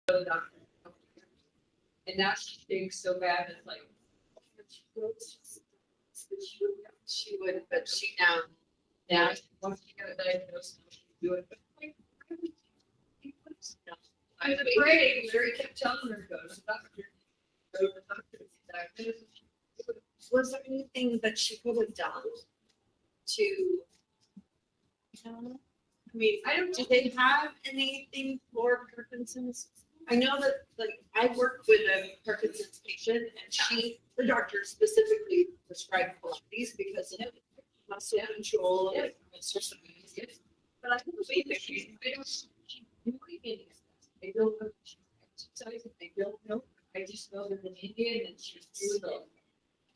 the doctor. And now she thinks so bad, it's like. She would, but she now. Now, once you get a diagnosis, she do it. But like, I was afraid, Larry kept telling her, go to the doctor. Go to the doctor. Was there anything that she could have done to? I mean, I don't do know. they have anything for Parkinson's? I know that, like, I worked with a Parkinson's patient and the doctor specifically prescribed Pilates because of muscle control. Yeah. And exercise. But I don't believe that I don't do any of that. I don't know if she's exercising, I don't know. I just know that in India and she's doing the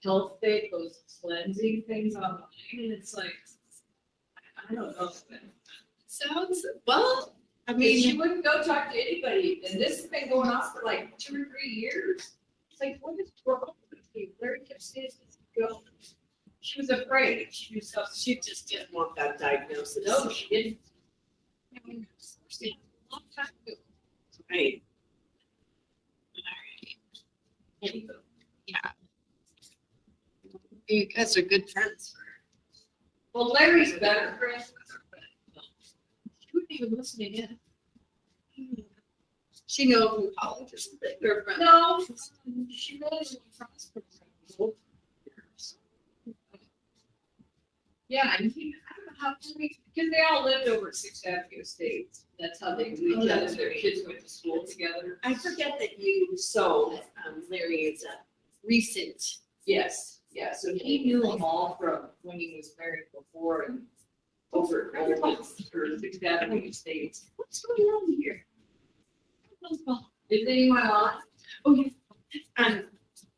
health day, those cleansing things online, and it's like, I don't know. Sounds, well, I I mean, she mean, wouldn't go talk to anybody, and this has been going on for like 2 or 3 years. It's like, what is wrong with you? Larry kept saying, go. She was afraid. She was so, she just didn't want that diagnosis. no, she didn't. I mean, a long time ago. Right. Anyway. Yeah. You guys are good friends. Well, Larry's better, Chris. She wouldn't even listen again. She knows from college or something. They're friends. No, she really didn't trust her. Yeah, and he, I don't know how, because they all lived over at Sixth Avenue Estates. That's how they knew each other. Their kids went to school together. I forget that you saw Larry is a recent. Yes, yeah, so he knew them all from when he was married before and over at or Sixth Avenue Estates. What's going on here? Is anyone on? Oh, yeah.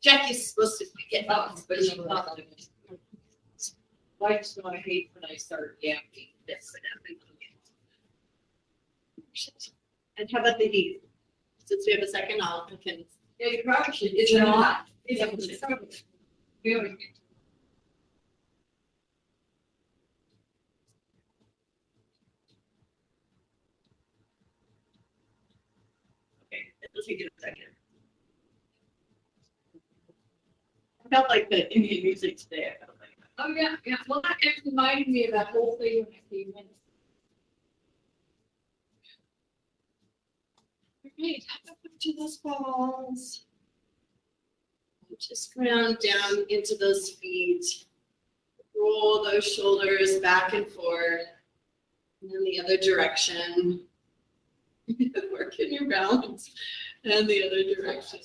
Jackie's supposed to get Oh, up, but she's not on it. I just know I hate when I start yapping. this and that. And how about the heat? Since we have a second, I can. Yeah, you probably should. Is it on? Yeah. We always get. Okay, let's take it a second. I felt like the Indian music today. I felt like. Oh, yeah, yeah. Well, that actually reminded me of that whole thing when I came in. Right, up to those balls. Just ground down into those feet. Roll those shoulders back and forth. And then the other direction. Working your balance. And the other direction.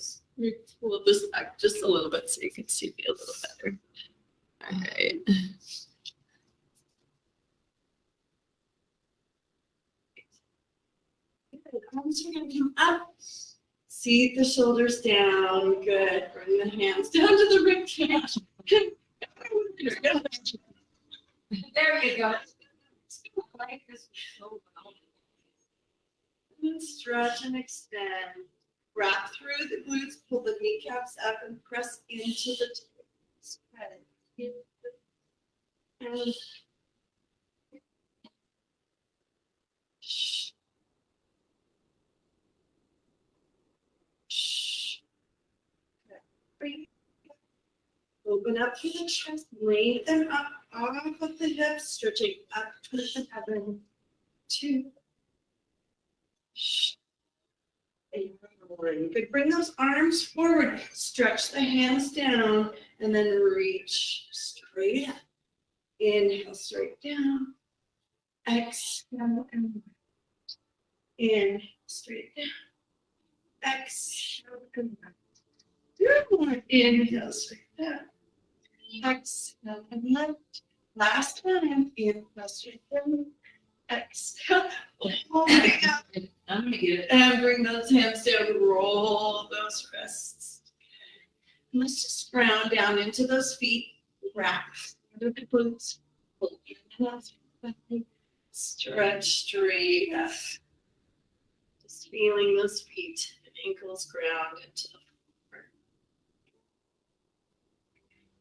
Pull this back just a little bit so you can see me a little better. All right. Arms are going to come up. Seat the shoulders down. Good. Bring the hands down to the rib cage. There you go. Like this is so well. And stretch and extend. Wrap through the glutes. Pull the kneecaps up and press into the toes. And shh. Shh. Breathe. Open up through the chest, lengthen up off of the hips, stretching up towards the heaven. 2. Shh. And 1. You could bring those arms forward, stretch the hands down, and then reach straight up. Inhale straight down. Exhale and inhale straight down. Exhale and back. 2 more. Inhale straight down. Exhale and lift. Last one. Inhale straight down. Exhale. Hold it up. I'm gonna get it. And bring those hands down. Roll those wrists. And let's just ground down into those feet. Wrap under the glutes. Pull in and out. Stretch straight up. Just feeling those feet and ankles ground into the floor.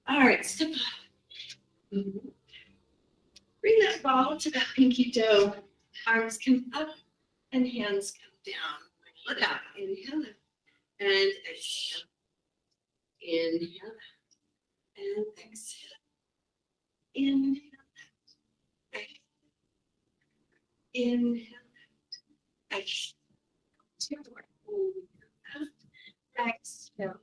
All right, step up. Bring that ball to that pinky toe. Arms come up and hands come down. it out. Inhale it. And exhale. Inhale and exhale. Inhale. Exhale. Inhale. Exhale. Two more. Exhale.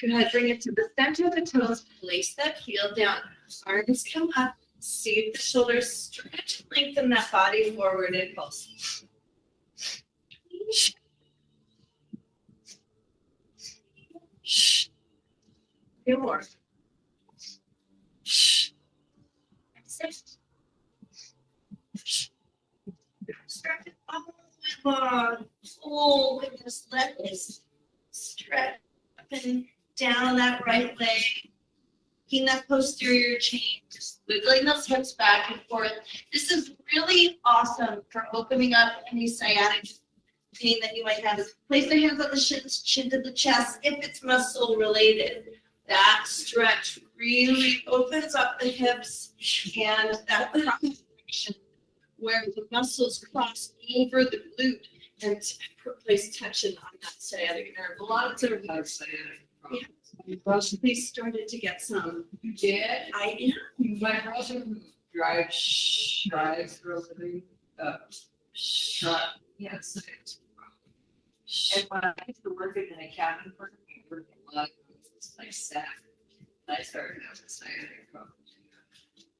Go ahead, bring it to the center of the toes. Place that heel down. Arms come up. See the shoulders stretch, lengthen that body forward and pulse. Two more. Stretch it all the way long. Oh, goodness, let this stretch up and down that right leg. Keeping that posterior chain, just wiggling those hips back and forth. This is really awesome for opening up any sciatic pain that you might have. Place the hands on the shins, chin to the chest, if it's muscle related. That stretch really opens up the hips and that cross section where the muscles cross over the glute and place tension on that sciatic nerve. A lot of them have sciatic problems. We started to get some. You did? I am. My brother who drives really, truck, yes. And when I used to work in a cabin for me, I worked a lot of like staff. I started having sciatic problems.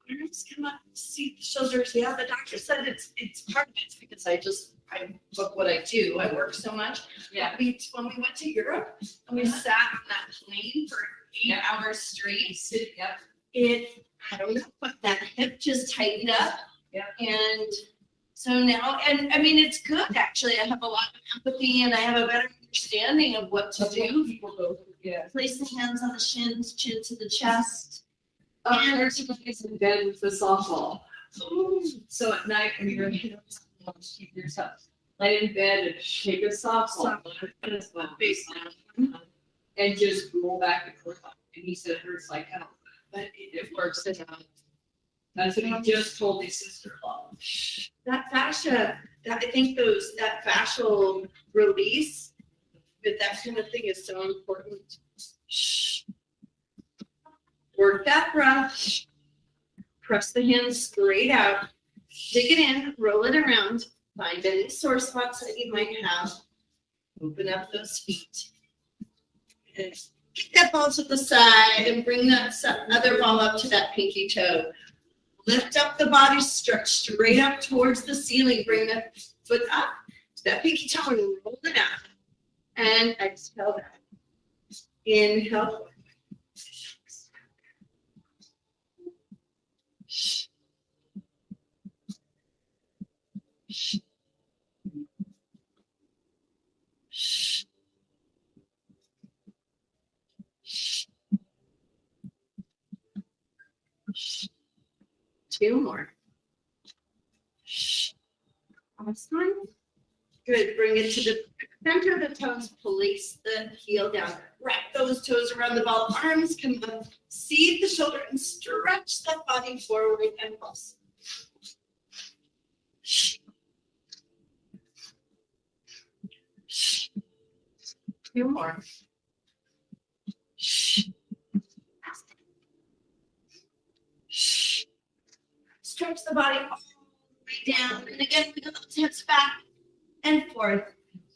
Arms come up, see the shoulders. Yeah, the doctor said it's part of it because I book what I do. I work so much. Yeah. When we went to Europe and we sat on that plane for 8 hours straight, Yep. I don't know, but that hip just tightened up. Yeah. And so now, and I mean, it's good actually. I have a lot of empathy and I have a better understanding of what to do. People go through, yeah. Place the hands on the shins, chin to the chest. There's some place in bed with the softball. So at night when you're keep yourself lay in bed and take a softball face down and just roll back and forth. And he said it hurts like hell, but it works it out. That's what he just told his sister-in-law. That fascia, that fascial release with that kind of thing is so important. Work that breath. Press the hands straight out. Dig it in, roll it around. Find any sore spots that you might have. Open up those feet. And kick that ball to the side and bring that other ball up to that pinky toe. Lift up the body, stretch straight up towards the ceiling. Bring the foot up to that pinky toe and roll it out. And exhale back. Inhale. Two more. Awesome. Good. Bring it to the center of the toes. Place the heel down. Wrap those toes around the ball. Arms come up. Seed the shoulder and stretch that body forward and pulse. Two more. Stretch the body all the way down. And again, wiggle those hips back and forth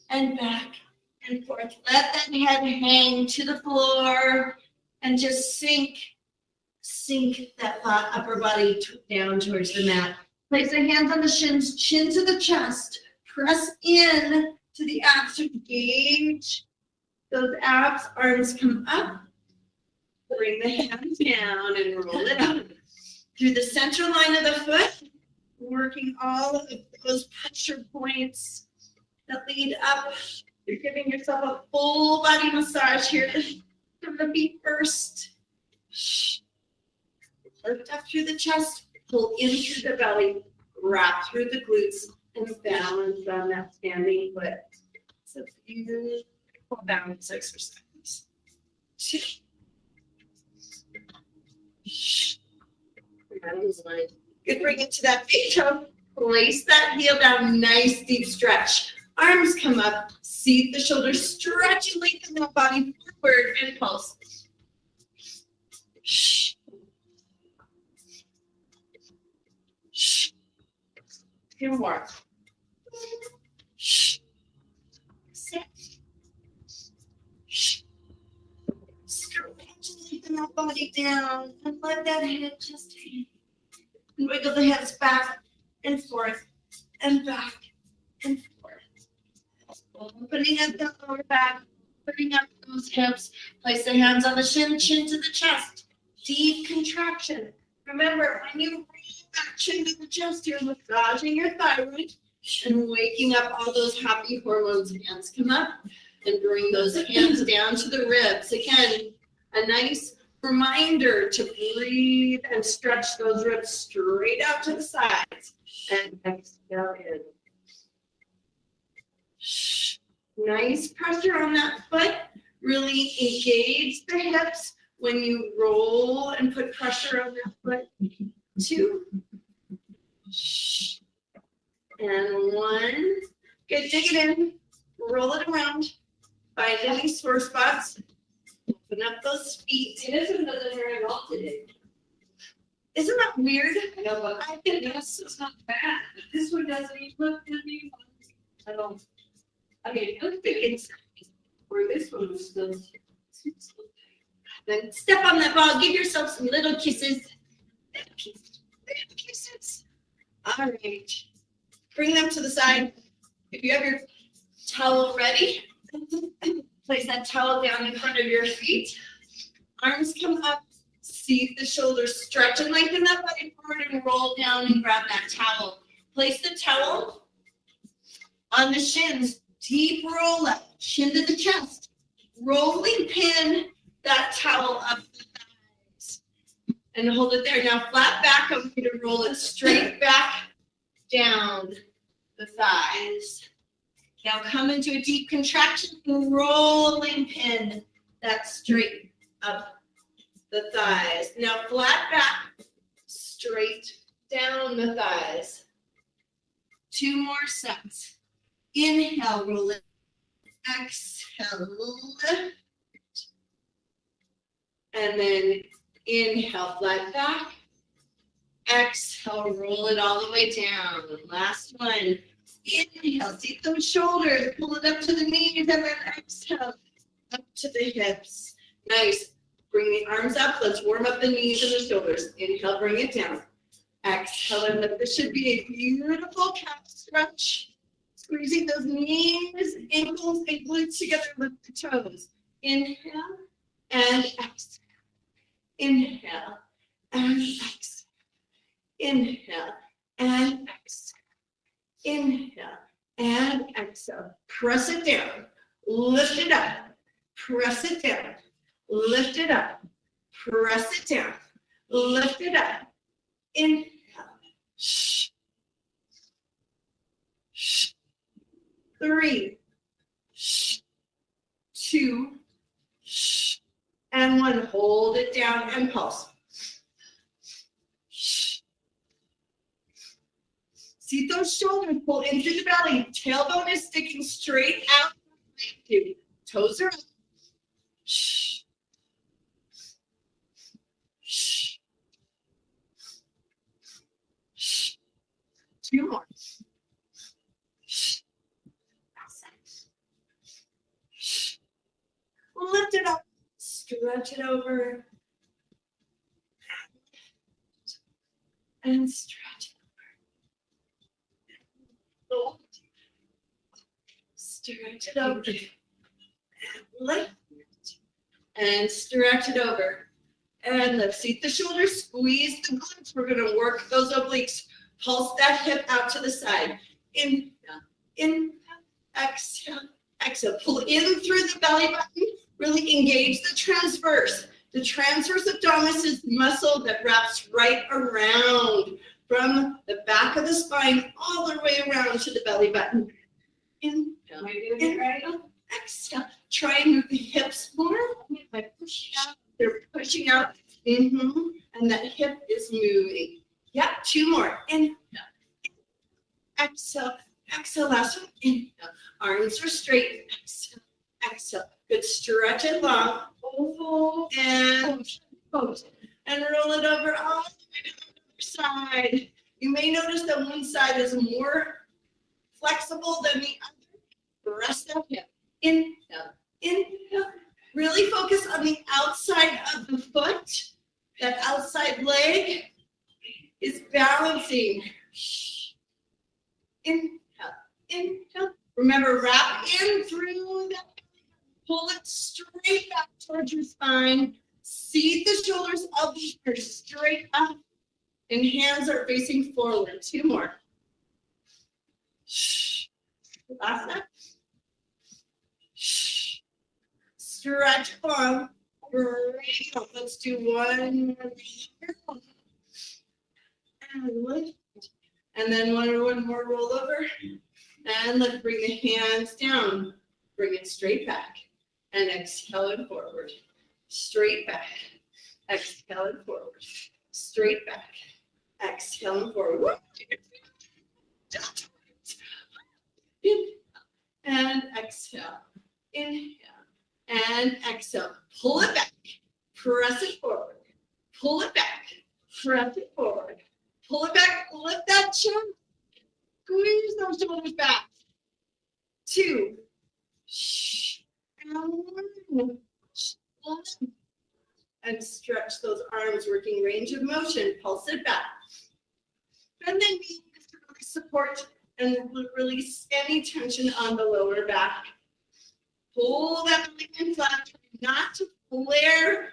and back and forth. Let that head hang to the floor and just sink that upper body down towards the mat. Place the hands on the shins, chin to the chest. Press in to the abs to engage those abs. Arms come up. Bring the hands down and roll it up. Through the center line of the foot, working all of those pressure points that lead up. You're giving yourself a full body massage here from the feet first. Lift up through the chest, pull in through the belly, wrap through the glutes, and balance on that standing foot. It's a beautiful balance exercise. Good, bring it to that big toe. Place that heel down, nice deep stretch. Arms come up, seat the shoulders, stretch and lengthen the body forward and pulse. Shh. Shh. 2 more. Shh. Sit. Shh. Stretch and lengthen that body down and let that head just hang. And wiggle the hips back and forth and back and forth. Putting up the lower back, putting up those hips. Place the hands on the shin, chin to the chest. Deep contraction. Remember, when you bring that chin to the chest, you're massaging your thyroid and waking up all those happy hormones. Hands come up and bring those hands down to the ribs. Again, a nice reminder to breathe and stretch those ribs straight out to the sides. And exhale in. Nice pressure on that foot. Really engage the hips when you roll and put pressure on that foot. 2. And 1. Good, dig it in. Roll it around. Find any sore spots. Open up those feet. This one doesn't very well today. Isn't that weird? I know, but I think this is not bad. This one doesn't even look to me. I don't. I mean, I think it's where this one was still. Then step on that ball. Give yourself some little kisses. Little kisses. Little kisses. All right. Bring them to the side. If you have your towel ready, place that towel down in front of your feet. Arms come up. Seat the shoulders. Stretch and lengthen that body forward and roll down and grab that towel. Place the towel on the shins. Deep roll up. Chin to the chest. Rolling pin that towel up the thighs. And hold it there. Now flat back, I'm going to roll it straight back down the thighs. Now come into a deep contraction and rolling pin that straight up the thighs. Now flat back, straight down the thighs. 2 more sets. Inhale, roll it. Exhale, lift. And then inhale, flat back. Exhale, roll it all the way down. Last one. Inhale, seat those shoulders, pull it up to the knees, and then exhale, up to the hips. Nice. Bring the arms up. Let's warm up the knees and the shoulders. Inhale, bring it down. Exhale, and lift. This should be a beautiful calf stretch. Squeezing those knees, ankles, and glutes together. Lift the toes. Inhale and exhale. Inhale and exhale. Inhale and exhale. Inhale and exhale. Press it down. Lift it up. Press it down. Lift it up. Press it down. Lift it up. Inhale. Shh. Shh. 3. Shh. 2. Shh. And 1. Hold it down and pulse. Shh. See those shoulders pull into the belly. Tailbone is sticking straight out. Toes are up. Shh. Shh. Shh. 2 more. Shh. Shh. Lift it up. Stretch it over. And stretch it over. Stretch it over. Lift. And stretch it over. And lift. Seat the shoulders, squeeze the glutes. We're going to work those obliques. Pulse that hip out to the side. Inhale, inhale, exhale, exhale. Pull in through the belly button. Really engage the transverse. The transverse abdominis is muscle that wraps right around from the back of the spine all the way around to the belly button. Inhale, Am I doing it right? exhale. Try and move the hips more. By pushing out, they're pushing out. And that hip is moving. Yep, 2 more. Inhale, exhale, exhale, last one, inhale, arms are straight, exhale, exhale, good, stretch it long, and roll it over all the way to the other side. You may notice that one side is more flexible than the other. Rest up hip, inhale, inhale, really focus on the outside of the foot, that outside leg is balancing. Inhale, inhale. Remember, wrap in through that. Pull it straight back towards your spine. Seat the shoulders of the ear straight up. And hands are facing forward. 2 more. Last one. Stretch long. Great. Let's do one more. And lift. And then one more roll over. And let's bring the hands down. Bring it straight back. And exhale and forward. Straight back. Exhale and forward. Straight back. Exhale and forward. Inhale. And exhale. Inhale. And exhale. Pull it back. Press it forward. Pull it back. Press it forward. Pull it back. Lift that chin. Squeeze those shoulders back. 2. And stretch those arms, working range of motion. Pulse it back. Bend the knees to really support and release any tension on the lower back. Pull that belly in flat, not to flare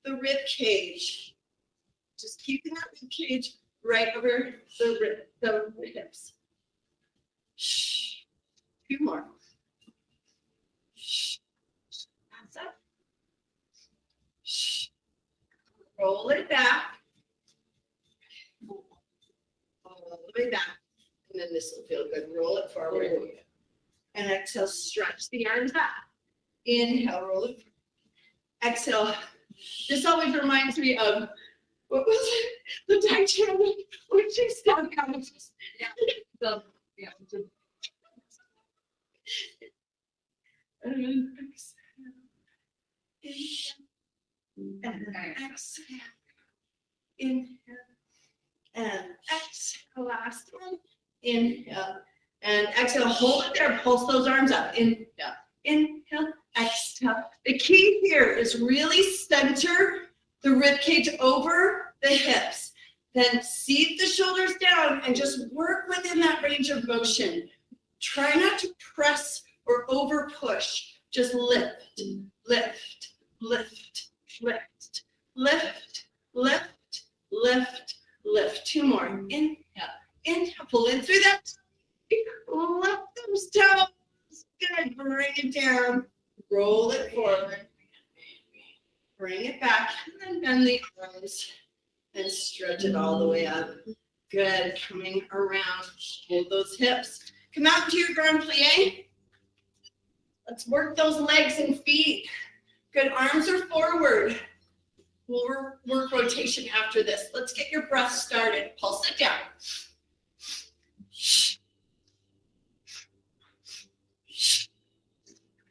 the rib cage. Just keeping that rib cage right over the hips. 2 more. That's up. Roll it back. All the way back. And then this will feel good. Roll it forward. And exhale, stretch the arms back. Inhale, roll it. Exhale. This always reminds me of, what was it? The Titanic, when she stepped out. Yeah. And then exhale. Inhale. And exhale. Inhale. And exhale. Last one. Inhale. And exhale. Hold it there. Pulse those arms up. Inhale. Inhale. Exhale. The key here is really center the rib cage over the hips. Then seat the shoulders down and just work within that range of motion. Try not to press or over push. Just lift, lift, lift, lift, lift, lift, lift, lift. 2 more. Inhale, inhale. Pull in through that. Lift those toes. Good. Bring it down. Roll it forward. Bring it back. And then bend the arms. And stretch it all the way up. Good. Coming around. Hold those hips. Come out into your grand plie. Let's work those legs and feet. Good. Arms are forward. We'll work rotation after this. Let's get your breath started. Pulse it down.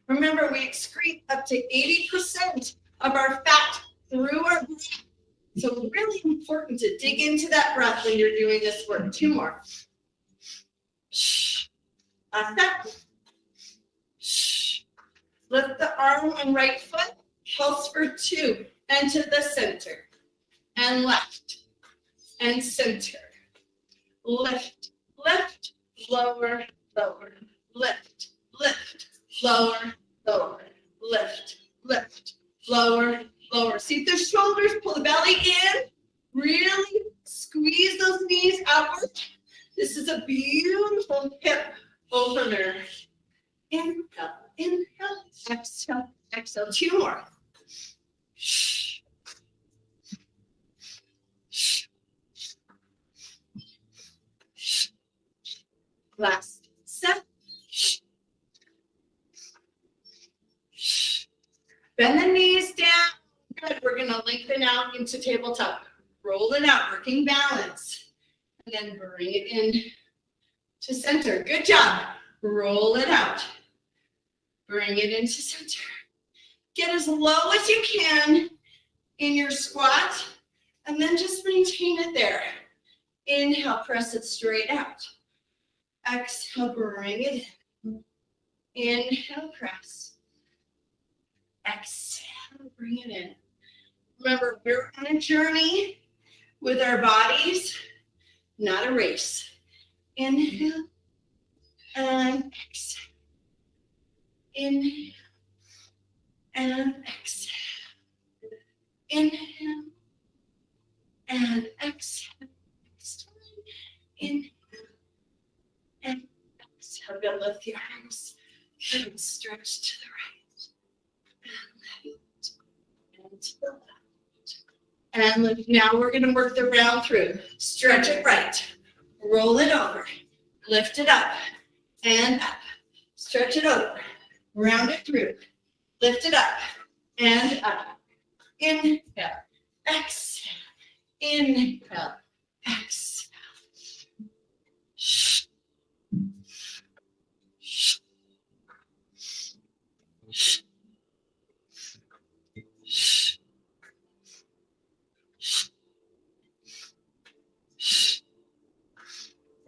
Remember, we excrete up to 80% of our fat through our breath. So really important to dig into that breath when you're doing this work. 2 more. Like that. Lift the arm and right foot. Pulse for 2. And to the center. And left. And center. Lift. Lift. Lower. Lower. Lift. Lift. Lower. Lower. Lift. Lift. Lower. Lower. Seat the shoulders, pull the belly in. Really squeeze those knees outward. This is a beautiful hip opener. Inhale, inhale, exhale, exhale. 2 more. Last set. Bend the knees down. Good. We're going to lengthen out into tabletop. Roll it out, working balance. And then bring it in to center. Good job. Roll it out. Bring it into center. Get as low as you can in your squat, and then just maintain it there. Inhale, press it straight out. Exhale, bring it in. Inhale, press. Exhale, bring it in. Remember, we're on a journey with our bodies, not a race. Inhale and exhale. Inhale and exhale. Inhale and exhale. Inhale and exhale. We'll lift your arms and stretch to the right. And left. And to the left. And lift. Now we're going to work the round through. Stretch it right. Roll it over. Lift it up. And up. Stretch it over. Round it through. Lift it up. And up. Inhale. Exhale. Inhale. Exhale.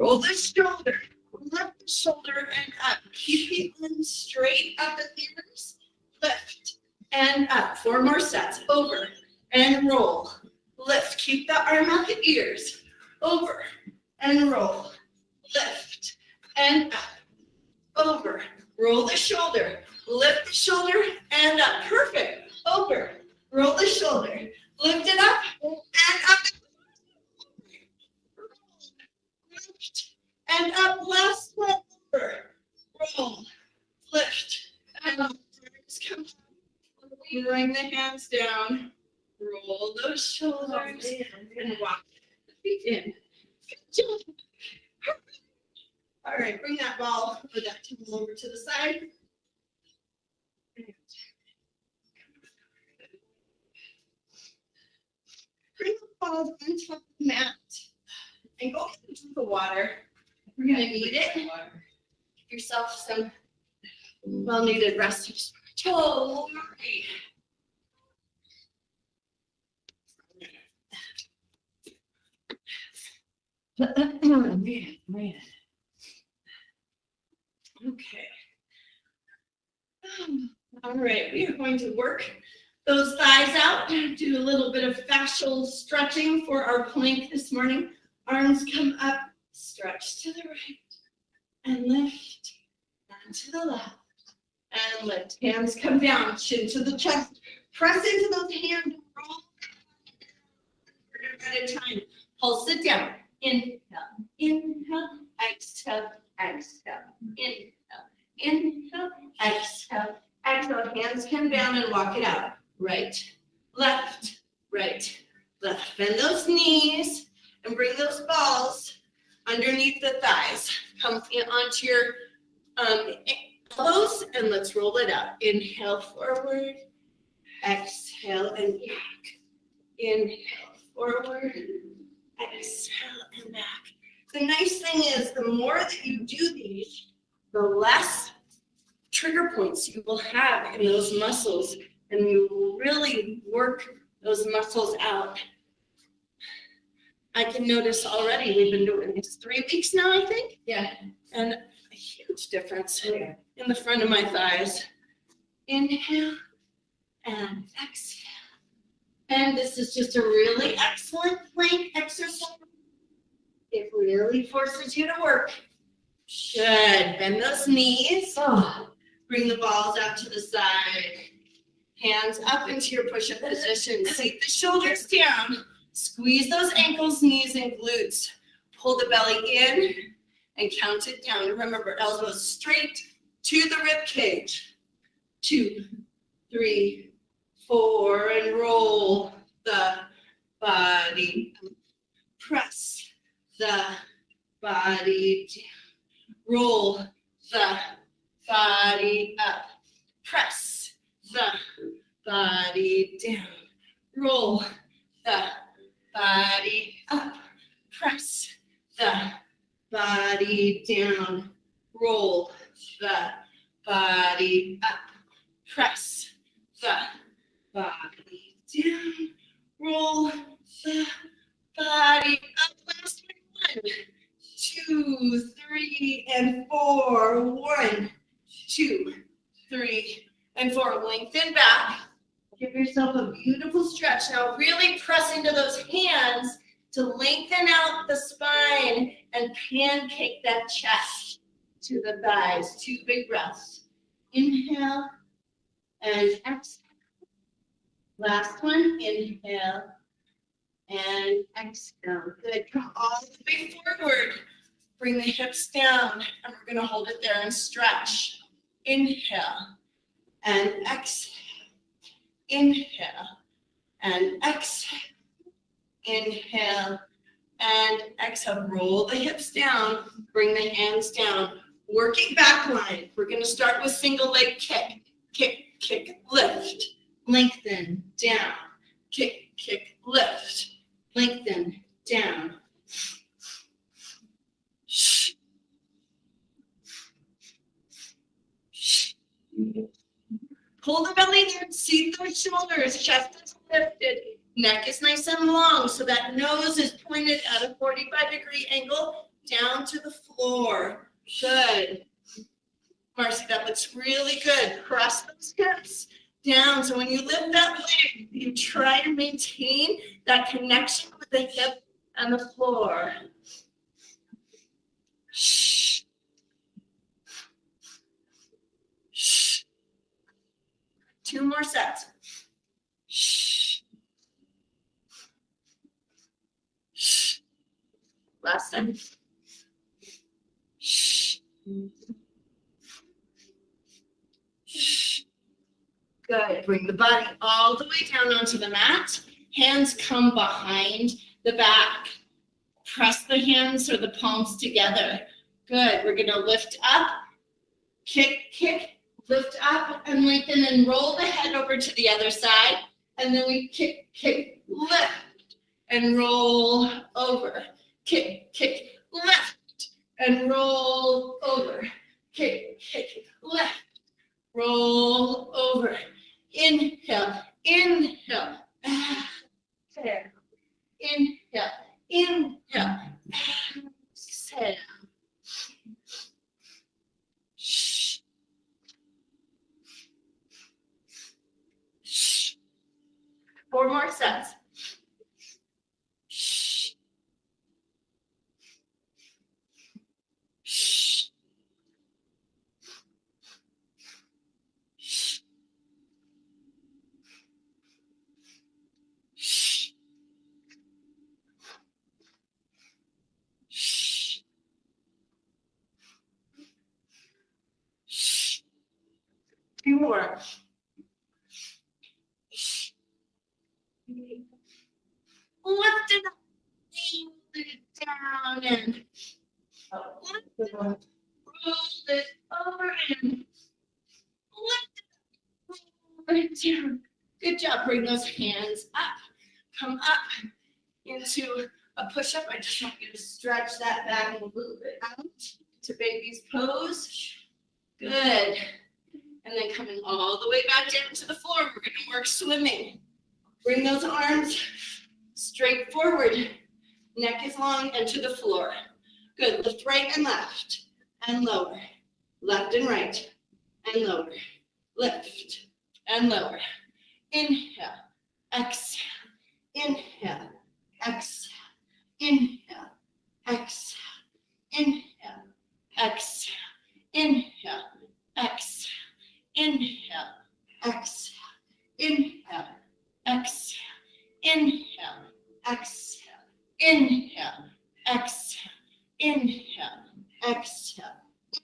Roll the shoulder, lift the shoulder and up. Keep the arms straight up at the ears. Lift and up. 4 more sets. Over and roll. Lift. Keep the arm at the ears. Over and roll. Lift and up. Over. Roll the shoulder. Lift the shoulder and up. Perfect. Over. Roll the shoulder. Lift it up and up. Lift and up. Last one. Over. Roll. Lift and up. Bring the hands down. Roll those shoulders and walk the feet in. Good job. All right, bring that ball or that table over to the side. Bring the balls on top of the mat and go into the water. We're going to need it. Give yourself some well-needed rest. Oh, man. Okay. All right, we are going to work those thighs out, do a little bit of fascial stretching for our plank this morning. Arms come up, stretch to the right, and lift, and to the left, and lift. Hands come down, chin to the chest. Press into those hands, roll at a time. Pulse it down. Inhale, inhale, exhale, exhale, inhale, inhale, exhale, exhale. Hands come down and walk it out. Right, left, right, left. Bend those knees and bring those balls underneath the thighs. Come onto your elbows and let's roll it out. Inhale forward, exhale and back. Inhale forward, exhale and back. The nice thing is the more that you do these, the less trigger points you will have in those muscles, and you will really work those muscles out. I can notice already we've been doing this 3 weeks now, I think. Yeah. And a huge difference in the front of my thighs. Inhale and exhale. And this is just a really excellent plank exercise. It really forces you to work. Good. Bend those knees. Bring the balls out to the side. Hands up into your push-up position. Sink the shoulders down. Squeeze those ankles, knees, and glutes. Pull the belly in and count it down. Remember, elbows straight to the rib cage. 2, 3, 4, and roll the body. Press the body down. Roll the body up. Press the body down. Roll the body up. Press the body body down, roll the body up, press the body down, roll the body up. Last one. 1, 2, 3, and 4. 1, 2, 3, and 4. Lengthen back. Give yourself a beautiful stretch. Now really press into those hands to lengthen out the spine and pancake that chest to the thighs. 2 big breaths. Inhale and exhale. Last one. Inhale and exhale. Good. Come all the way forward. Bring the hips down, and we're going to hold it there and stretch. Inhale and exhale. Inhale and exhale. Inhale and exhale. Roll the hips down. Bring the hands down. Working back line. We're going to start with single leg kick. Kick, kick, lift. Lengthen, down. Kick, kick, lift. Lengthen, down. Pull the belly in, seat those shoulders, chest is lifted, neck is nice and long, so that nose is pointed at a 45-degree angle down to the floor. Good. Marcy, that looks really good. Cross those hips down, so when you lift that leg, you try to maintain that connection with the hip and the floor. Shh. Shh. 2 more sets. Shh. Shh. Last time. Shh. Shh. Good. Bring the body all the way down onto the mat. Hands come behind the back. Press the hands or the palms together. Good. We're going to lift up, kick, kick, lift up and lengthen and roll the head over to the other side. And then we kick, kick, lift and roll over. Kick, kick, lift and roll over. Kick, kick, lift, roll over. Inhale, inhale, exhale. Inhale, inhale, exhale. Shh. Shh. 4 more sets. Shh. Shh. Shh. Shh. Shh. Shh. 2 more. Shh. Lift it up, hold it down, and lift it up, roll it over, and lift it up, roll it down. Good job. Bring those hands up. Come up into a push-up. I just want you to stretch that back a little bit out to baby's pose. Good. And then coming all the way back down to the floor. We're going to work swimming. Bring those arms straight forward. Neck is long and to the floor. Good. Lift right and left and lower. Left and right and lower. Lift and lower. Inhale. Exhale. Inhale. Exhale. Inhale. Exhale. Inhale. Exhale. Inhale. Exhale. Inhale. Exhale. Inhale. Exhale. Inhale. Exhale. Inhale. Exhale. Inhale. Exhale.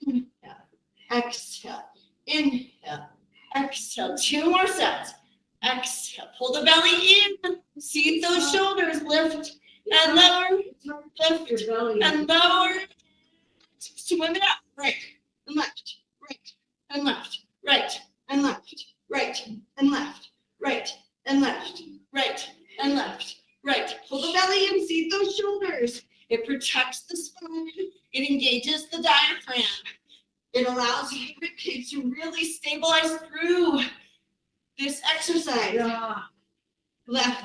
Inhale. Exhale. Inhale. Exhale. 2 more sets. Exhale. Pull the belly in. Seat those shoulders. Lift and lower. Lift and lower. Swim it up. Right and left. Right and left. Right and left. Right and left. Right and left. Right and left. Right. Pull the belly in. Seat those shoulders. It protects the spine. It engages the diaphragm. It allows your ribcage to really stabilize through this exercise. Yeah. Left,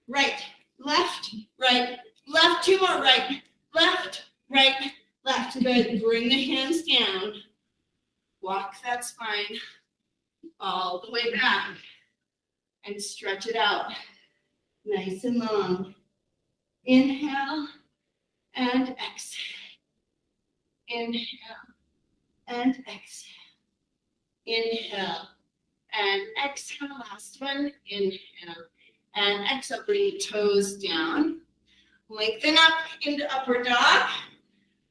right, left, right, left, two more, right, left, right, left. Good. Bring the hands down. Walk that spine all the way back and stretch it out. Nice and long. Inhale and exhale. Inhale and exhale. Inhale and exhale. Last one. Inhale and exhale. Bring your toes down. Lengthen up into upward dog.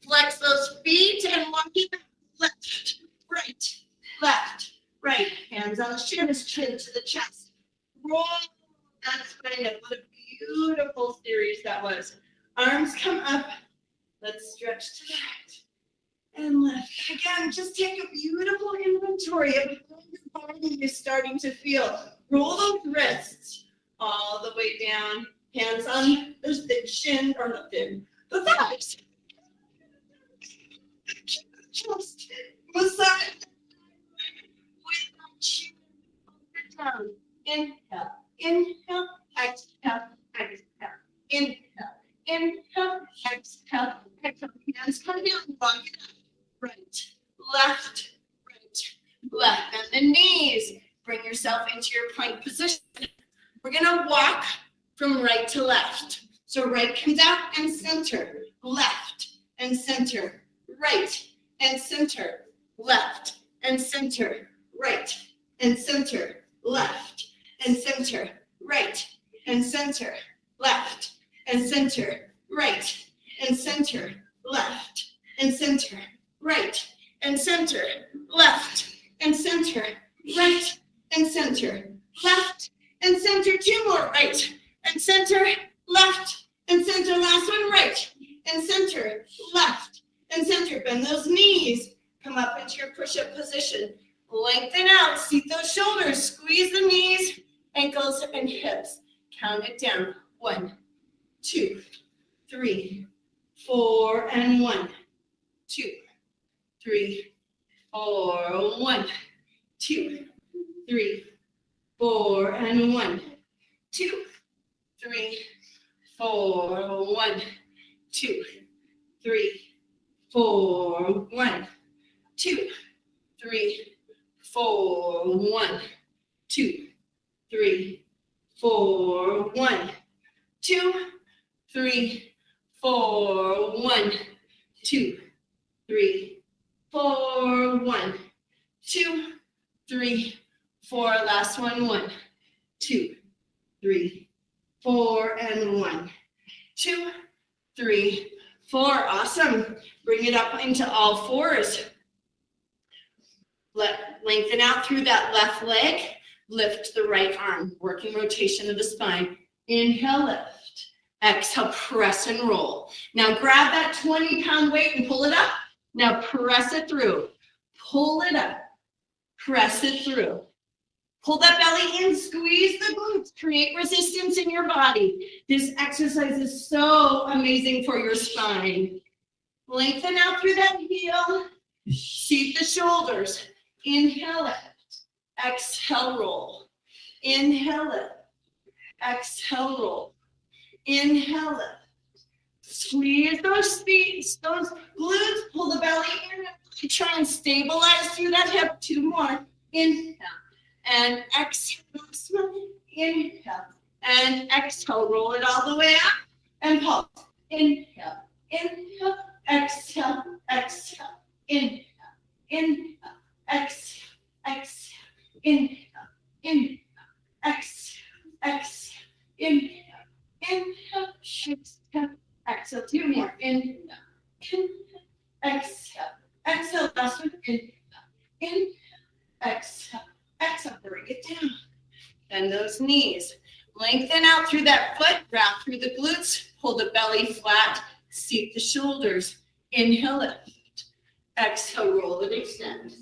Flex those feet and walk it back. Left, right, left, right. Hands on the shins, chin to the chest. Roll that spine up. What a beautiful series that was. Arms come up. Let's stretch to the right and left. Again, just take a beautiful inventory of how your body is starting to feel. Roll those wrists all the way down. Hands on the shin, or not the thighs. Just massage with my chin down. Inhale, inhale, exhale, exhale. Inhale, inhale, exhale, exhale. Hands come down, walk it up. Right, left, and the knees. Bring yourself into your plank position. We're gonna walk from right to left. So right comes out and center, left and center, right and center, left and center, right and center, left and center, right and center, left and center, right and center, left and center, right and center, left and center, right and center, left and center. Two more, right and center, left and center. Last one, right and center, left and center. Bend those knees. Come up into your push-up position. Lengthen out. Seat those shoulders. Squeeze the knees, ankles, and hips. Count it down. 1, 2, 3, 4, and 1, 2, 3, 4, 1, 2, 3, 4, and 1, 2, 3, 4, 1, 2, 3, 4, 1, 2, 3, 4, 1, 2, 3, 4, 1, 2, 3, 4, 1, 2, 3, 4, 1, 2, 3, 4. Last one. 1, 2, 3, 4, and 1, 2, 3, 4. Awesome. Bring it up into all fours. Lengthen out through that left leg. Lift the right arm. Working rotation of the spine. Inhale, lift. Exhale, press and roll. Now grab that 20-pound weight and pull it up. Now press it through. Pull it up. Press it through. Pull that belly in, squeeze the glutes, create resistance in your body. This exercise is so amazing for your spine. Lengthen out through that heel. Seat the shoulders. Inhale, lift. Exhale, roll. Inhale, lift. Exhale, roll. Inhale, lift. Squeeze those feet, those glutes. Pull the belly in. Try and stabilize through that hip. 2 more. Inhale. And exhale, inhale, and exhale, roll it all the way up, and pulse. Inhale, inhale, exhale, exhale, inhale, inhale, exhale, exhale, inhale, inhale, exhale, exhale, inhale, inhale, exhale, exhale. 2 more. Inhale, inhale, exhale, exhale. Last one. Inhale, inhale, exhale. Exhale, bring it down. Bend those knees. Lengthen out through that foot, wrap through the glutes, pull the belly flat, seat the shoulders. Inhale, lift. Exhale, roll it, extend.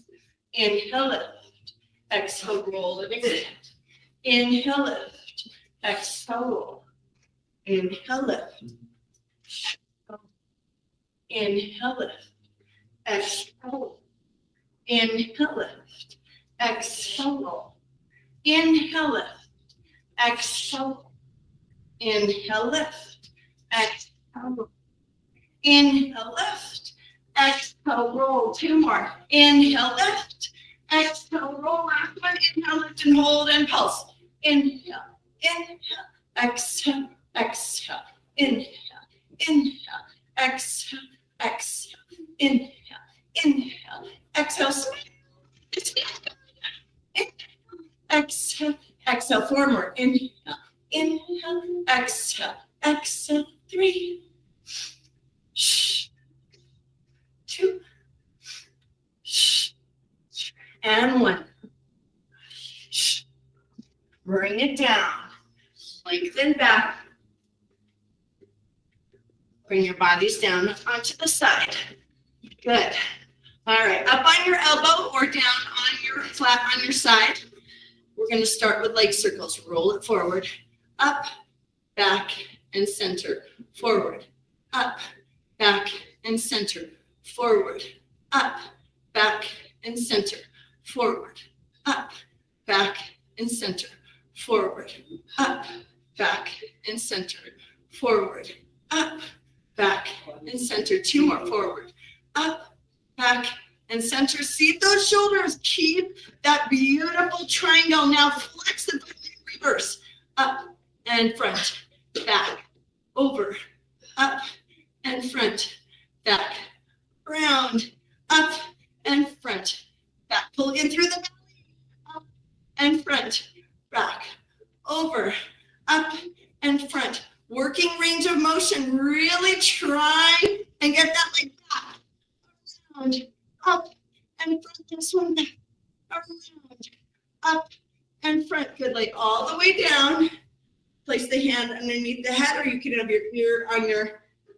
Inhale, lift. Exhale, roll it, extend. Inhale, lift. Exhale, roll. Inhale, lift. Inhale, lift. Exhale. Inhale, lift. Exhale. Inhale, lift. Exhale. Inhale, lift. Exhale. Inhale, lift. Exhale, roll. 2 more. Inhale, lift. Exhale, roll. Last one. Inhale, lift and hold and pulse. Inhale, inhale, exhale, exhale, inhale, inhale, exhale, exhale, inhale, inhale, exhale, exhale, exhale, 4 more. Inhale, inhale, exhale, exhale, 3. Shh. 2. Shh. And 1. Shh. Bring it down. Lengthen back. Bring your bodies down onto the side. Good. All right, up on your elbow or down on your flat on your side. We're going to start with leg circles. Roll it forward, up, back, and center. Forward, up, back, and center. Forward, up, back, and center. Forward, up, back, and center. Forward, up, back, and center. Forward, up, back, and center. 2 more. Forward, up, back, and center. See those shoulders. Keep that beautiful triangle. Now flex the body, reverse. Up and front, back, over, up and front, back, round, up and front, back. Pull in through the belly, up and front, back, over, up and front. Working range of motion. Really try and get that leg back, around, up and front. This one back, around, up and front. Good. Leg all the way down. Place the hand underneath the head, or you can have your ear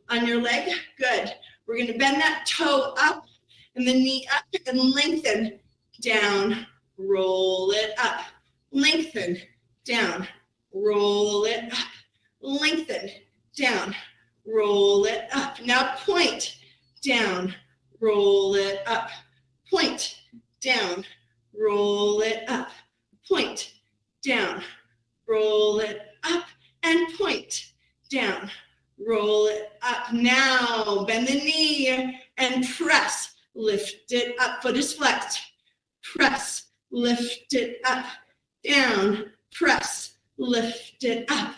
on your leg. Good. We're going to bend that toe up and the knee up and lengthen down. Roll it up. Lengthen down. Roll it up. Lengthen down. Roll it up. Now point down. Roll it up. Point down. Roll it up. Point down. Roll it up and point down. Roll it up. Now bend the knee and press. Lift it up. Foot is flexed. Press. Lift it up. Down. Press. Lift it up.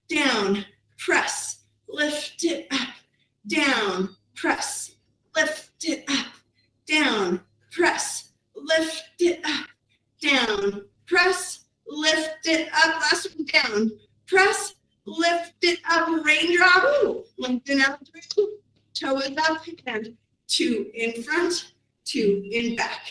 Down. Press. Lift it up. Down. Press. Lift it up. Down. Press. Lift it up. Down. Press. Lift it up. Last one. Down. Press. Lift it up. Raindrop. Lengthen out through. Toe is up. And 2 in front. 2 in back.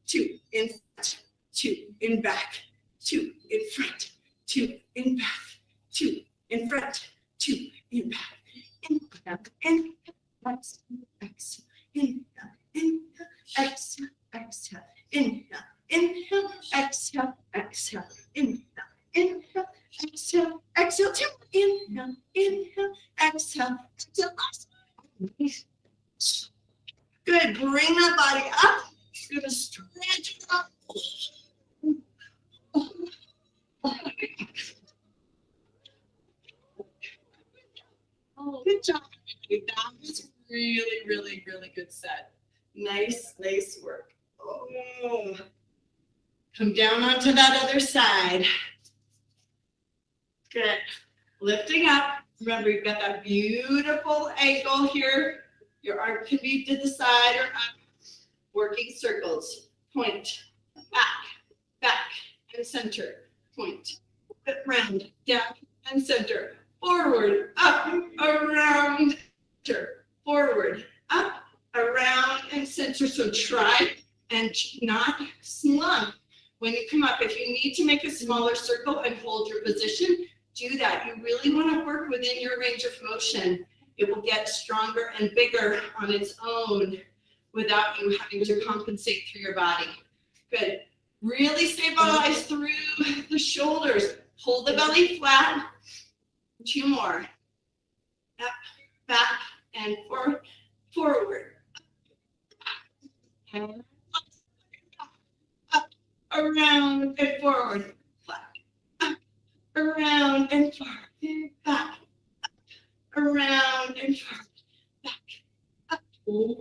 2 in front. 2 in back. 2 in front. 2 in back. 2 in front. 2 in back. Inhale. Inhale. Exhale. Inhale. Inhale. Exhale. Exhale. Inhale. Inhale. Exhale. Exhale. Inhale. Inhale. Exhale. Exhale. 2. Inhale. Inhale. Exhale. Exhale. Last one. Good. Bring that body up. You're going to stretch it up. Oh, good job. That was really, really, really good set. Nice work. Oh. Come down onto that other side. Good. Lifting up. Remember, you've got that beautiful ankle here. Your arm can be to the side or up. Working circles. Point. Back, and center. Point. Round, down, and center. Forward, up, around, center. Forward, up, around, and center. So try and not slump when you come up. If you need to make a smaller circle and hold your position, do that. You really want to work within your range of motion. It will get stronger and bigger on its own without you having to compensate through your body. Good. Really stabilize through the shoulders. Hold the belly flat. 2 more. Up, back, and forth. forward, and up, around and forward, back, up, around and forward, back, up, around and forward, back, up,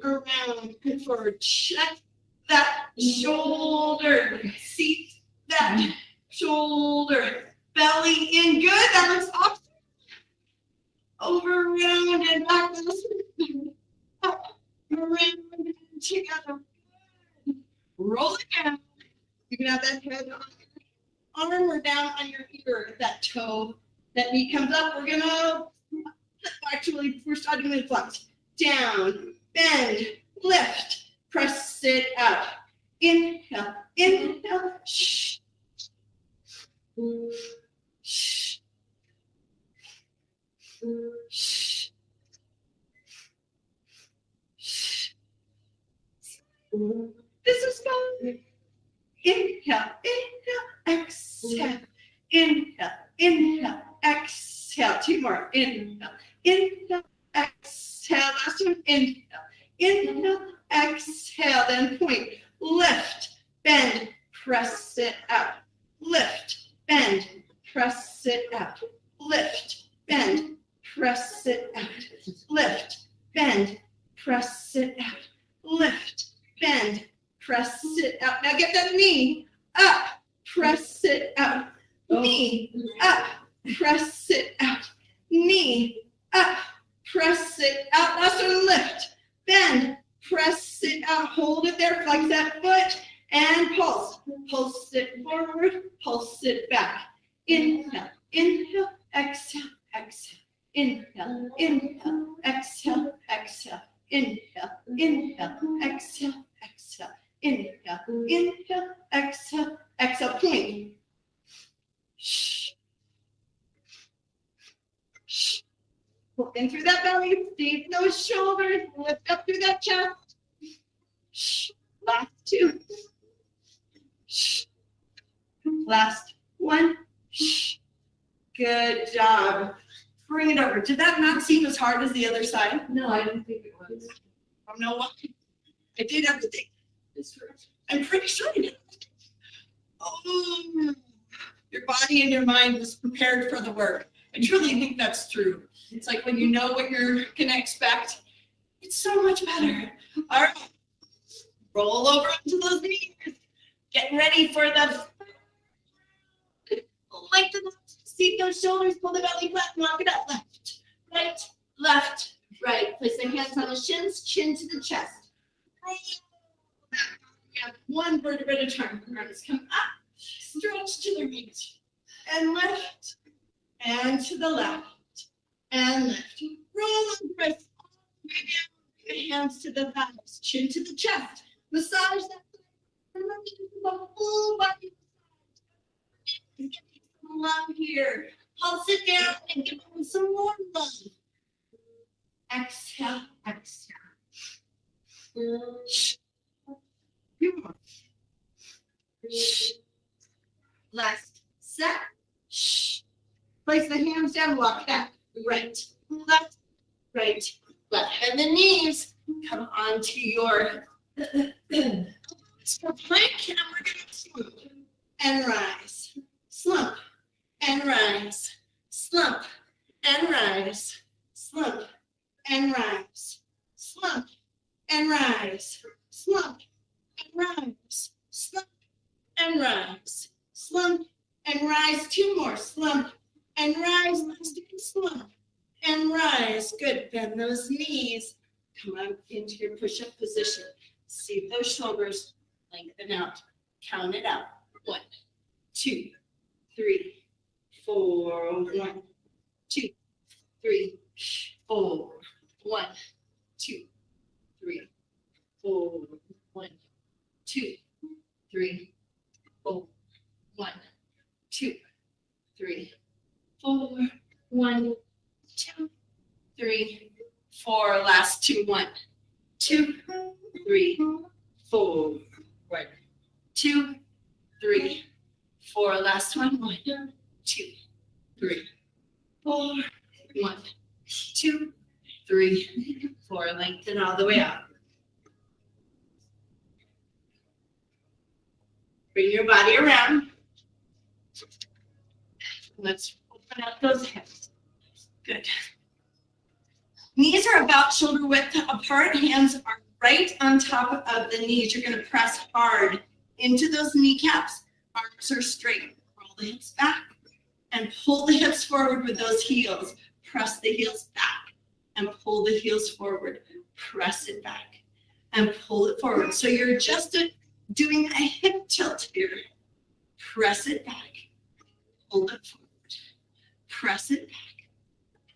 around and forward. Check that shoulder, seat that shoulder, belly in, good, that looks awesome. Over, around, and back, up, around, and together. Roll it down. You can have that head on your arm or down on your ear. If that toe, that knee comes up, we're gonna, actually, we're starting with flex. Down, bend, lift, press it out. Inhale, inhale, shh. Shh. Shh. Shh. This is fun. Inhale, inhale, exhale. Inhale, inhale, exhale. Two more. Inhale, inhale, exhale. Last one. Inhale, inhale, exhale. Then point. Lift, bend, press it out. Lift, bend, press it out. Lift, bend, press it out. Lift, bend, press it out. Lift, bend, press it out. Now get that knee up, press it out. Knee up, press it out. Knee up, press it out. Last one, lift, bend, press it out. Hold it there, flex that foot, and pulse. Pulse it forward, pulse it back. Inhale, inhale, exhale, exhale. Inhale, inhale, exhale, exhale. Inhale, inhale, exhale, exhale. Inhale, inhale, exhale, exhale. Point. Shh. Shh. Pull in through that belly, deep those shoulders, lift up through that chest. Shh. Last two. Shh. Last one. Shh. Good job. Bring it over. Did that not seem as hard as the other side? No, I didn't think it was. I don't know why. I did everything. I'm pretty sure I did. Oh, your body and your mind was prepared for the work. I truly think that's true. It's like when you know what you're going to expect, it's so much better. All right. Roll over onto those knees. Get ready for the lengthen the seat, those shoulders, pull the belly flat, knock it up. Left, right, left, right. Place the hands on the shins, chin to the chest. Roll back. Yeah, one vertebra at a time. Arms come up, stretch to the right, and lift, and to the left, and lift. Roll and press all the way down. The hands to the thighs, chin to the chest. Massage that. Remember to do the full body massage. Get some love here. Pulse it down and give them some more love. Exhale, exhale. Shh. Few more. Shh. Last set. Shh. Place the hands down, walk back. Right, left, right, left. And the knees come onto your plank, and we're going to slump and rise. Slump and rise. Slump and rise. Slump and rise. Slump and rise. Slump and rise. Slump and rise. Slump and rise. Two more. Slump and rise. Last one. Slump and rise. Good. Bend those knees. Come up into your push-up position. See those shoulders lengthen out. Count it out. 1, 2, 3, 4. 1, 2, 3, 4. 1, 2, 3, 4. 1, 2, 3, 4. 1, 2, 3, 4. 1, 2, 3, 4. Last two. 1, 2, 3, 4. 1, 2, 3, 4. Last one. 1, 2, 3, 4. 1, 2, 3, 4, lengthen all the way up. Bring your body around. Let's open up those hips. Good. Knees are about shoulder width apart. Hands are right on top of the knees. You're going to press hard into those kneecaps. Arms are straight. Roll the hips back and pull the hips forward with those heels. Press the heels back and pull the heels forward. Press it back and pull it forward. So you're just doing a hip tilt here. Press it back. Pull it forward. Press it back.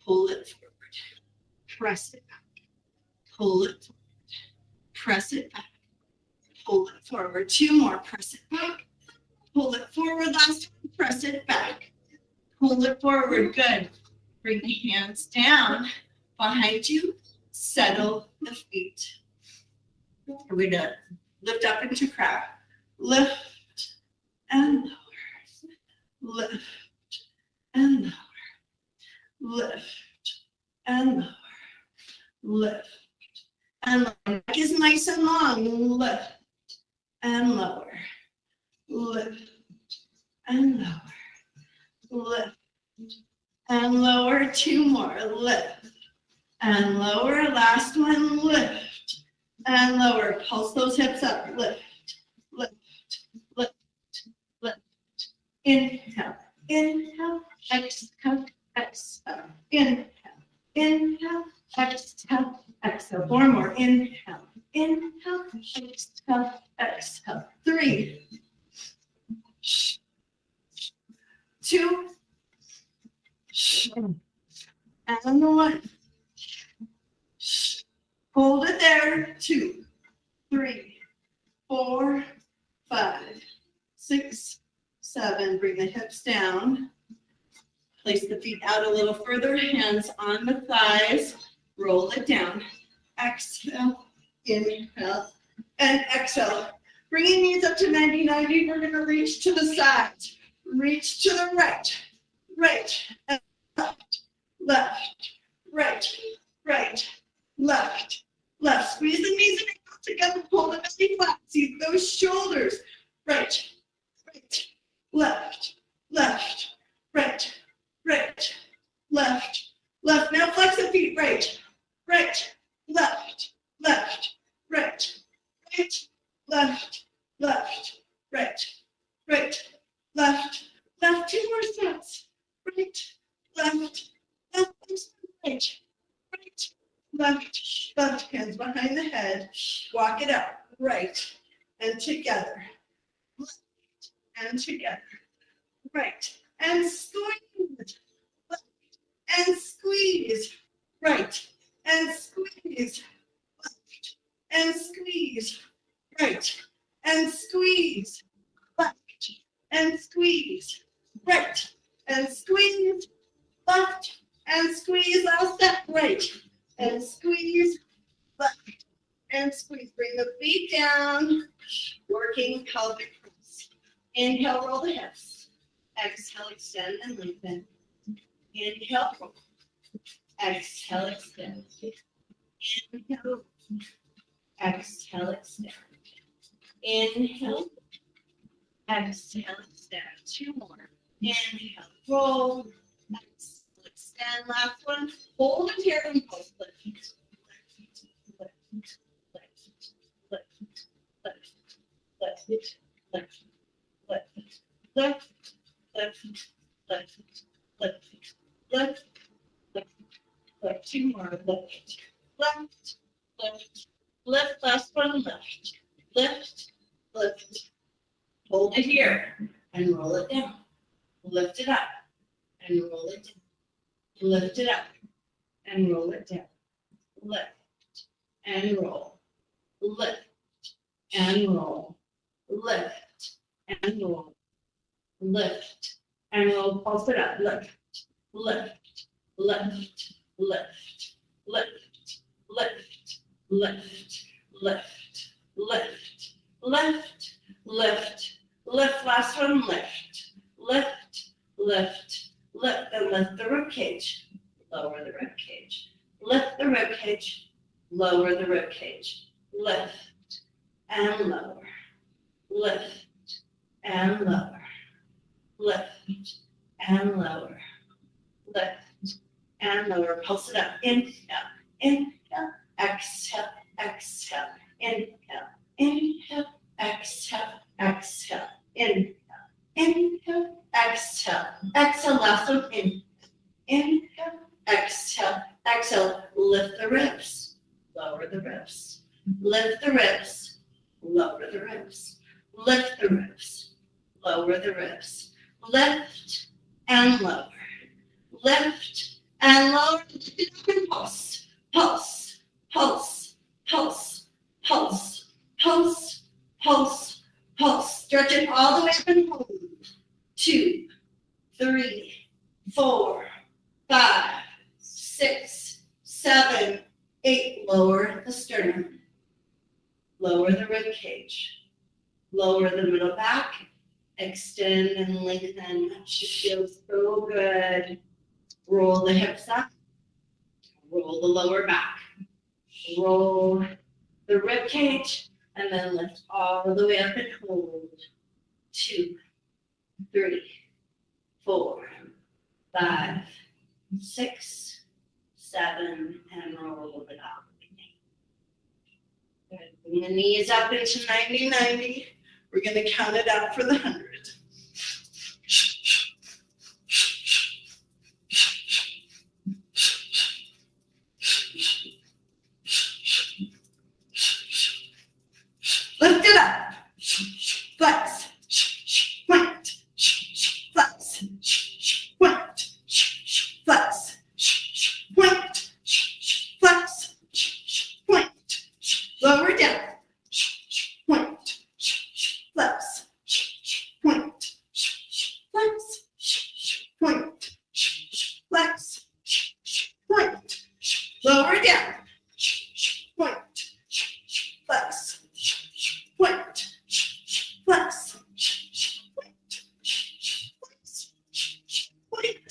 Pull it forward. Press it back. Pull it forward. Press it back. Pull it forward. 2 more. Press it back. Pull it forward. Last one. Press it back. Pull it forward. Good. Bring the hands down behind you. Settle the feet. We're going to lift up into crab. Lift and lower. Lift and lower. Lift and lower. Lift and lower. Neck is nice and long. Lift and lower. Lift and lower. Lift and lower. 2 more. Lift and lower. Last one. Lift and lower. Pulse those hips up. Lift, lift, lift, lift. Inhale, inhale, exhale, exhale. Inhale, inhale, exhale, exhale. 4 more. Inhale, inhale, exhale, exhale. 3, 2, and 1. Hold it there. 2, 3, 4, 5, 6, 7. Bring the hips down. Place the feet out a little further. Hands on the thighs. Roll it down. Exhale, inhale, and exhale. Bringing knees up to 90-90. We're going to reach to the side. Reach to the right. Right and left. Left. Right. Right. Left. Left. Squeeze the knees and ankles together. Pull the belly flat. See those shoulders. Right. Right. Left. Left. Right. Right. Left. Left. Now flex the feet. Right. Right. Left. Left. Right. Right. Left. Left. Right. Right. Left. Left. 2 more steps. Right. Left. Left. Right. Right. Left. Left. Hands behind the head. Walk it out. Right. And together. Left. And together. Right. And squeeze. Left. And squeeze. Right. And squeeze. Left. And squeeze. Right. And squeeze. Left. And squeeze. Right. And squeeze. Left. And squeeze. Last step. Right. And squeeze. Left. And squeeze. Bring the feet down. Working pelvic press. Inhale, roll the hips. Exhale, extend and lengthen. Inhale, roll. Exhale, extend. Inhale. Exhale, extend. Inhale. Exhale, extend. 2 more. Inhale, roll. Exhale, extend. Last one. Hold it here and pulse. Lift. Lift. Lift. Lift. Lift. Lift. Lift. Lift. Lift. Lift. Lift. Lift. Lift. Lift. Lift. 2 more. Lift. Lift. Lift. Lift. Last one. Lift. Lift. Lift. Hold it here and roll it down. Lift it up and roll it down. Lift it up and roll it down. Lift and roll. Lift and roll. Lift and roll. Lift and roll. Pulse it up. Lift. Lift. Lift. Lift. Lift. Lift. Lift. Lift. Lift. Lift. Lift. Lift. Last one. Lift. Lift. Lift. Lift. And lift the rib cage. Lower the rib cage. Lift the rib cage. Lower the rib cage. Lift and lower. Lift and lower. Lift and lower. Lift and lower. Pulse it up. Inhale. Inhale. Exhale. Exhale. Inhale. Inhale. Exhale. Exhale. Inhale. Inhale. Exhale. Exhale. Last one. Inhale. Exhale. Exhale. Lift the ribs. Lower the ribs. Lift the ribs. Lower the ribs. Lift the ribs. Lower the ribs. Lift and lower. Lift and lower. Pulse. Pulse. Pulse. Pulse. Pulse. Pulse. Pulse. Pulse. Stretch it all the way up and hold. 2, 3, 4, 5, 6, 7, 8. Lower the sternum. Lower the rib cage. Lower the middle back. Extend and lengthen. Should feel so good. Roll the hips up. Roll the lower back. Roll the rib cage. And then lift all the way up and hold. 2, 3, 4, 5, 6, 7, and roll it up. Good. Bring the knees up into 90-90. We're going to count it out for the 100. Lift it up. Flex. Point. Flex. Point. Flex. Point. Flex. Point. Lower down. Point. Flex. Point. Flex. Point. Flex. Point. Lower down. Point. Flex. Point. Flex. Point. Flex. Point.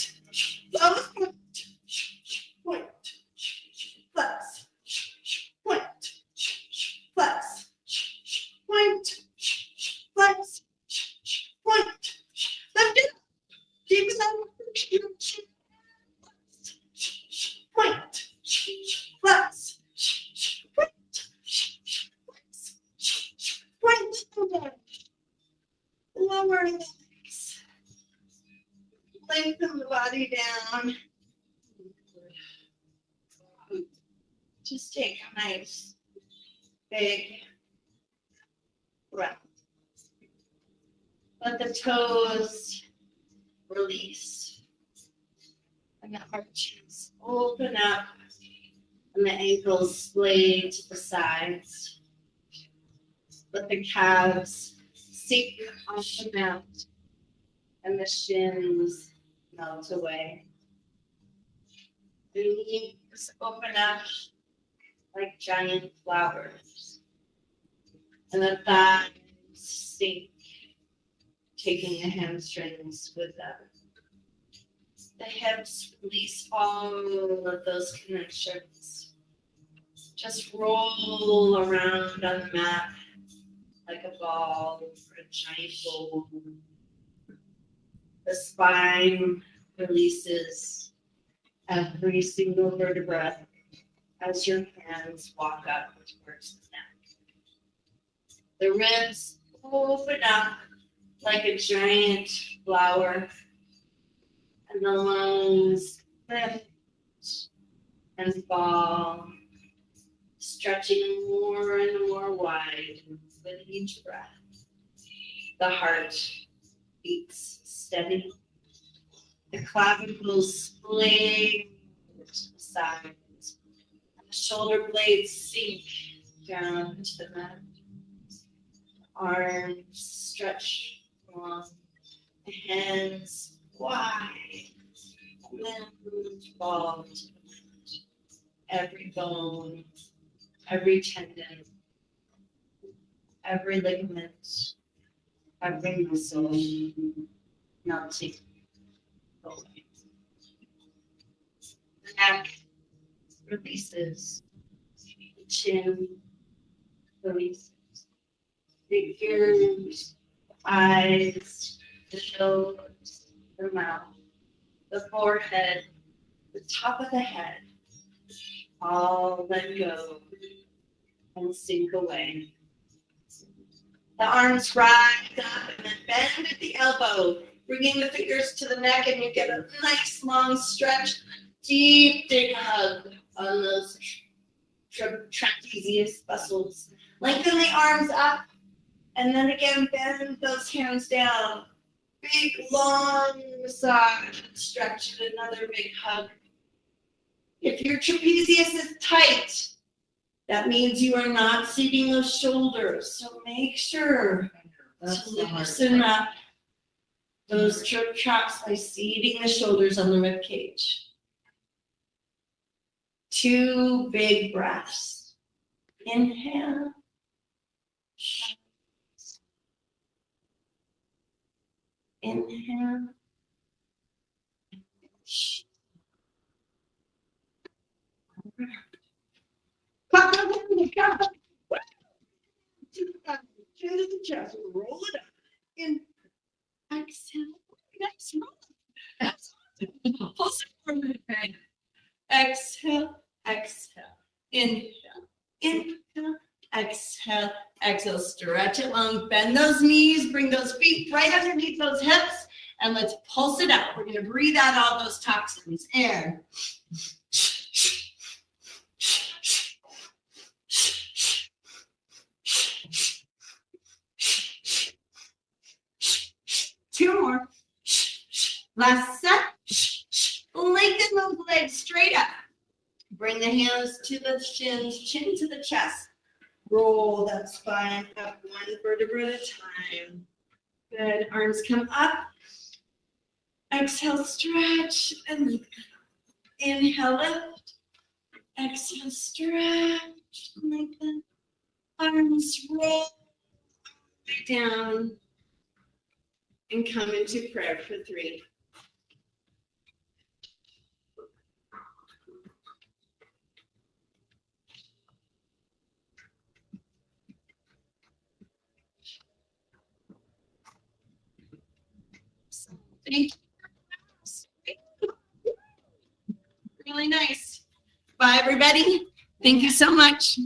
Lower point. Point. Flex. Point. Flex. Point. Flex. Point. Lift it up. Keep it up. Point. Flex. Point. Lower the legs. Lengthen the body down. Just take a nice big breath. Let the toes release. And the arches open up. And the ankles splay to the sides. Let the calves sink off the mat. And the shins melt away. The knees open up like giant flowers. And the thighs sink, taking the hamstrings with them. The hips release all of those connections. Just roll around on the mat like a ball or a giant bowl. The spine releases every single vertebra as your hands walk up towards the neck. The ribs open up like a giant flower, and the lungs lift and fall, stretching more and more wide with each breath. The heart beats steady. The clavicles splay to the sides. The shoulder blades sink down to the mat. Arms stretch long. The hands wide. Limbs fall to the mat. Every bone, every tendon, every ligament, every muscle melting away. The neck releases chin, release. Big ears, eyes, the nose, the mouth, the forehead, the top of the head. All let go and sink away. The arms rise up and then bend at the elbow, bringing the fingers to the neck, and you get a nice long stretch, deep big hug on those trapezius muscles. Lengthen the arms up, and then again bend those hands down. Big long massage and stretch and another big hug. If your trapezius is tight, that means you are not seating those shoulders. So make sure to loosen up those traps by seating the shoulders on the rib cage. 2 big breaths. Inhale. Inhale. Chin to the chest, roll it up. In, exhale. Next pulse forward. Exhale, exhale. Inhale, inhale, exhale, exhale. Stretch it long. Bend those knees. Bring those feet right underneath those hips. And let's pulse it out. We're going to breathe out all those toxins. In. 2 more. Last set. Lengthen those legs straight up. Bring the hands to the shins, chin to the chest. Roll that spine up 1 vertebra at a time. Good. Arms come up. Exhale, stretch, and inhale, lift. Exhale, stretch, lengthen. Arms roll down. And come into prayer for 3. Thank you. Really nice. Bye, everybody. Thank you so much.